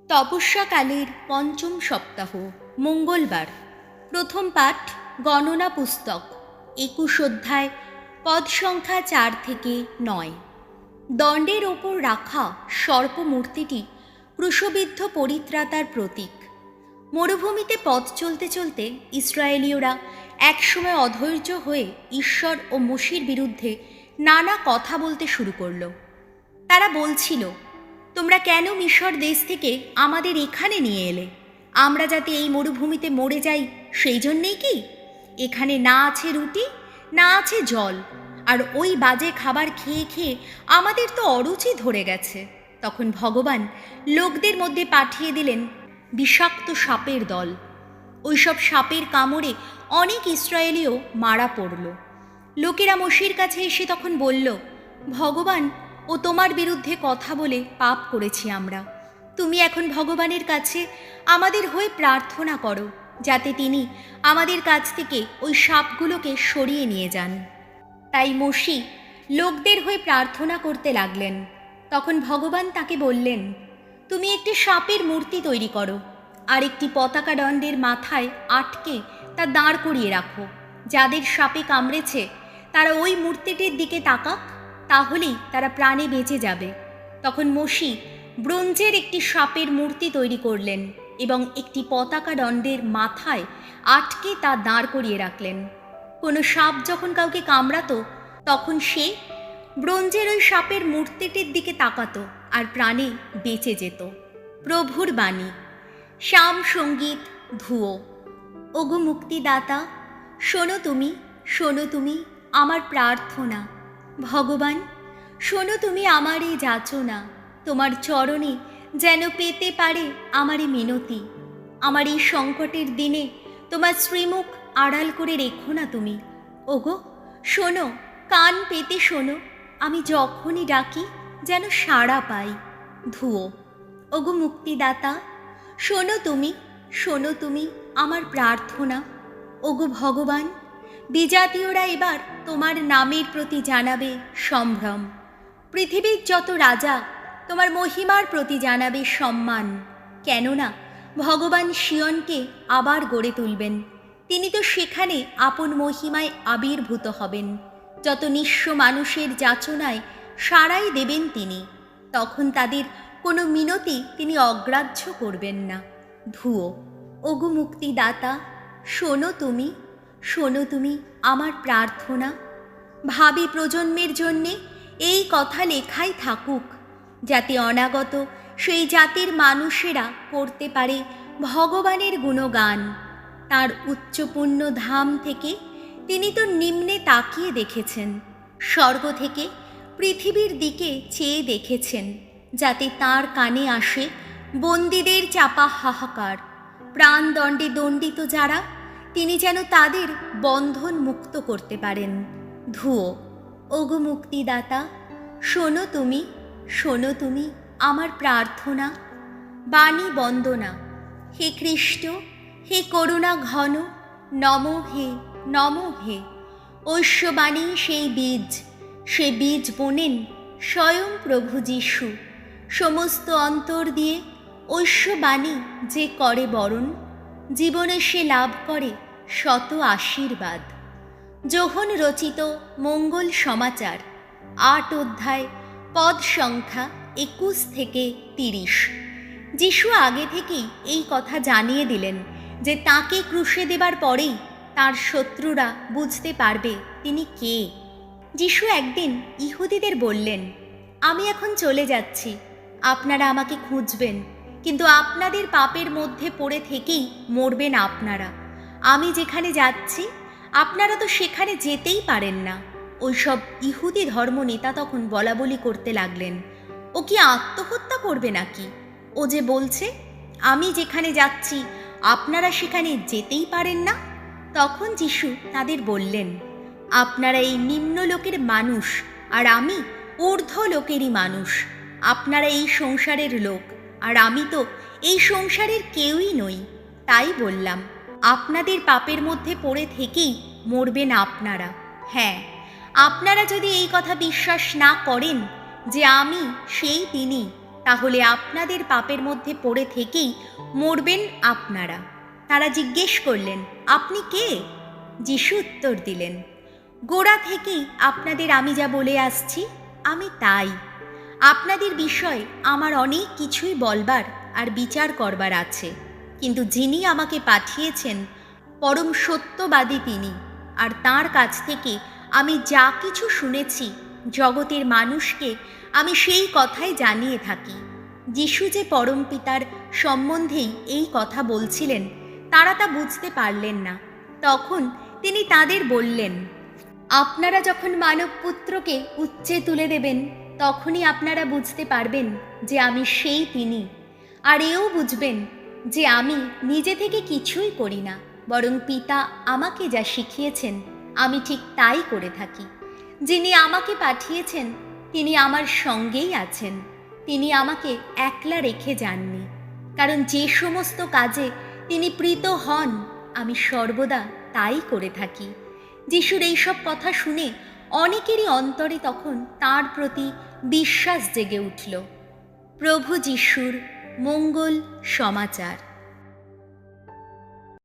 তপস্যাকালের পঞ্চম সপ্তাহ, মঙ্গলবার। প্রথম পাঠ গণনা পুস্তক, 21 অধ্যায়, পদ সংখ্যা 4 থেকে 9। দণ্ডের ওপর রাখা সর্পমূর্তিটি ক্রুশবিদ্ধ পরিত্রাতার প্রতীক। মরুভূমিতে পথ চলতে চলতে ইসরায়েলীয়রা একসময় অধৈর্য হয়ে ঈশ্বর ও মোশির বিরুদ্ধে নানা কথা বলতে শুরু করল। তারা বলছিল, তোমরা কেন মিশর দেশ থেকে আমাদের এখানে নিয়ে এলে? আমরা যাতে এই মরুভূমিতে মরে যাই সেই জন্যেই কি? এখানে না আছে রুটি, না আছে জল, আর ওই বাজে খাবার খেয়ে খেয়ে আমাদের তো অরুচি ধরে গেছে। তখন ভগবান লোকদের মধ্যে পাঠিয়ে দিলেন বিষাক্ত সাপের দল। ওইসব সাপের কামড়ে অনেক ইসরায়েলীও মারা পড়ল। লোকেরা মোশির কাছে এসে তখন বলল, ভগবান ও তোমার বিরুদ্ধে কথা বলে পাপ করেছি আমরা। তুমি এখন ভগবানের কাছে আমাদের হয়ে প্রার্থনা করো, যাতে তিনি আমাদের কাছ থেকে ওই সাপগুলোকে সরিয়ে নিয়ে যান। তাই মোশি লোকদের হয়ে প্রার্থনা করতে লাগলেন। তখন ভগবান তাকে বললেন, তুমি একটি সাপের মূর্তি তৈরি করো, আর একটি পতাকা দণ্ডের মাথায় আটকে তা দাঁড় করিয়ে রাখো। যাদের সাপে কামড়েছে তারা ওই মূর্তিটির দিকে তাকাক, তাহলেই তারা প্রাণে বেঁচে যাবে। তখন মোশি ব্রোঞ্জের একটি সাপের মূর্তি তৈরি করলেন এবং একটি পতাকা দণ্ডের মাথায় আটকে তা দাঁড় করিয়ে রাখলেন। কোনো সাপ যখন কাউকে কামড়াতো তখন সে ব্রোঞ্জের ওই সাপের মূর্তিটির দিকে তাকাতো আর প্রাণে বেঁচে যেত। প্রভুর বাণী। শ্যাম সঙ্গীত ধুয়ো। ওগো মুক্তিদাতা, শোনো তুমি আমার প্রার্থনা। ভগবান, শোনো তুমি আমার এই যাচনা। তোমার চরণে যেন পেতে পারে আমার এই মিনতি। আমার এই সংকটের দিনে তোমার শ্রীমুখ আড়াল করে রেখো না তুমি। ওগো শোনো, কান পেতে শোনো, আমি যখনই ডাকি যেন সাড়া পাই। ধুয়ো। ওগো মুক্তিদাতা, শোনো তুমি আমার প্রার্থনা। ওগো ভগবান, বিজাতীয়রা এবার তোমার নামের প্রতি জানাবে সম্ভ্রম। পৃথিবীর যত রাজা তোমার মহিমার প্রতি জানাবে সম্মান। কেননা ভগবান সিয়নকে আবার গড়ে তুলবেন। তিনি তো সেখানে আপন মহিমায় আবির্ভূত হবেন। যত নিঃস্ব মানুষের যাচনায় সাড়াই দেবেন তিনি। তখন তাদের কোনো মিনতি তিনি অগ্রাহ্য করবেন না। ধুয়ো। ওগো মুক্তিদাতা, শোনো তুমি আমার প্রার্থনা। ভাবি প্রজন্মের জন্যে এই কথা লেখাই থাকুক, যাতে অনাগত সেই জাতির মানুষেরা করতে পারে ভগবানের গুণগান। তার উচ্চপূর্ণ ধাম থেকে তিনি তো নিম্নে তাকিয়ে দেখেছেন, স্বর্গ থেকে পৃথিবীর দিকে চেয়ে দেখেছেন, যাতে তার কানে আসে বন্দীদের চাপা হাহাকার। প্রাণদণ্ডে দণ্ডিত যারা, তিনি যেন তাদের বন্ধন মুক্ত করতে পারেন। ধুয়ো। ওগো মুক্তিদাতা, শোনো তুমি আমার প্রার্থনা। বাণী বন্দনা। হে খ্রিস্ট, হে করুণা ঘন, নমো হে। ঐশ্ববাণী সে বীজ বোনেন স্বয়ং প্রভু যীশু। সমস্ত অন্তর দিয়ে ঐশ্ববাণী যে করে বরণ, জীবনে সে লাভ করে শত আশীর্বাদ। যোহন রচিত মঙ্গল সমাচার, 8 অধ্যায়, পদ সংখ্যা 21 থেকে 30। যীশু আগে থেকেই এই কথা জানিয়ে দিলেন যে তাকে ক্রুশে দেবার পরেই তার শত্রুরা বুঝতে পারবে তিনি কে। যীশু একদিন ইহুদিদের বললেন, আমি এখন চলে যাচ্ছি, আপনারা আমাকে খুঁজবেন, কিন্তু আপনাদের পাপের মধ্যে পড়ে থেকেই মরবেন আপনারা। আমি যেখানে যাচ্ছি আপনারা তো সেখানে যেতেই পারেন না। ওইসব ইহুদি ধর্ম নেতা তখন বলাবলি করতে লাগলেন, ও কি আত্মহত্যা করবে নাকি? ও যে বলছে আমি যেখানে যাচ্ছি আপনারা সেখানে যেতেই পারেন না। তখন যীশু তাদের বললেন, আপনারা এই নিম্ন লোকের মানুষ, আর আমি ঊর্ধ্ব লোকেরই মানুষ। আপনারা এই সংসারের লোক, আর আমি তো এই সংসারের কেউই নই। তাই বললাম, আপনাদের পাপের মধ্যে পড়ে থেকেই মরবেন আপনারা। হ্যাঁ, আপনারা যদি এই কথা বিশ্বাস না করেন যে আমি সেই তিনি, তাহলে আপনাদের পাপের মধ্যে পড়ে থেকেই মরবেন আপনারা। তারা জিজ্ঞেস করলেন, আপনি কে? যিশু উত্তর দিলেন, গোড়া থেকেই আপনাদের আমি যা বলে আসছি আমি তাই। আপনাদের বিষয়ে আমার অনেক কিছুই বলবার আর বিচার করবার আছে, কিন্তু যিনি আমাকে পাঠিয়েছেন পরম সত্যবাদী তিনি, আর তাঁর কাছ থেকে আমি যা কিছু শুনেছি জগতের মানুষকে আমি সেই কথাই জানিয়ে থাকি। যিশু যে পরম পিতার সম্বন্ধেই এই কথা বলছিলেন তারা তা বুঝতে পারলেন না। তখন তিনি তাদের বললেন, আপনারা যখন মানবপুত্রকে উচ্চে তুলে দেবেন তখনই আপনারা বুঝতে পারবেন যে আমি সেই তিনি, আর এও বুঝবেন যে আমি নিজে থেকে কিছুই করি না, বরং পিতা আমাকে যা শিখিয়েছেন আমি ঠিক তাই করে থাকি। যিনি আমাকে পাঠিয়েছেন তিনি আমার সঙ্গেই আছেন, তিনি আমাকে একলা রেখে যাননি, কারণ যে সমস্ত কাজে তিনি প্রীত হন আমি সর্বদা তাই করে থাকি। যিশুর এইসব কথা শুনে অনেকেরই অন্তরে তখন তাঁর প্রতি বিশ্বাস জেগে উঠল। প্রভু যিশুর মঙ্গল সমাচার।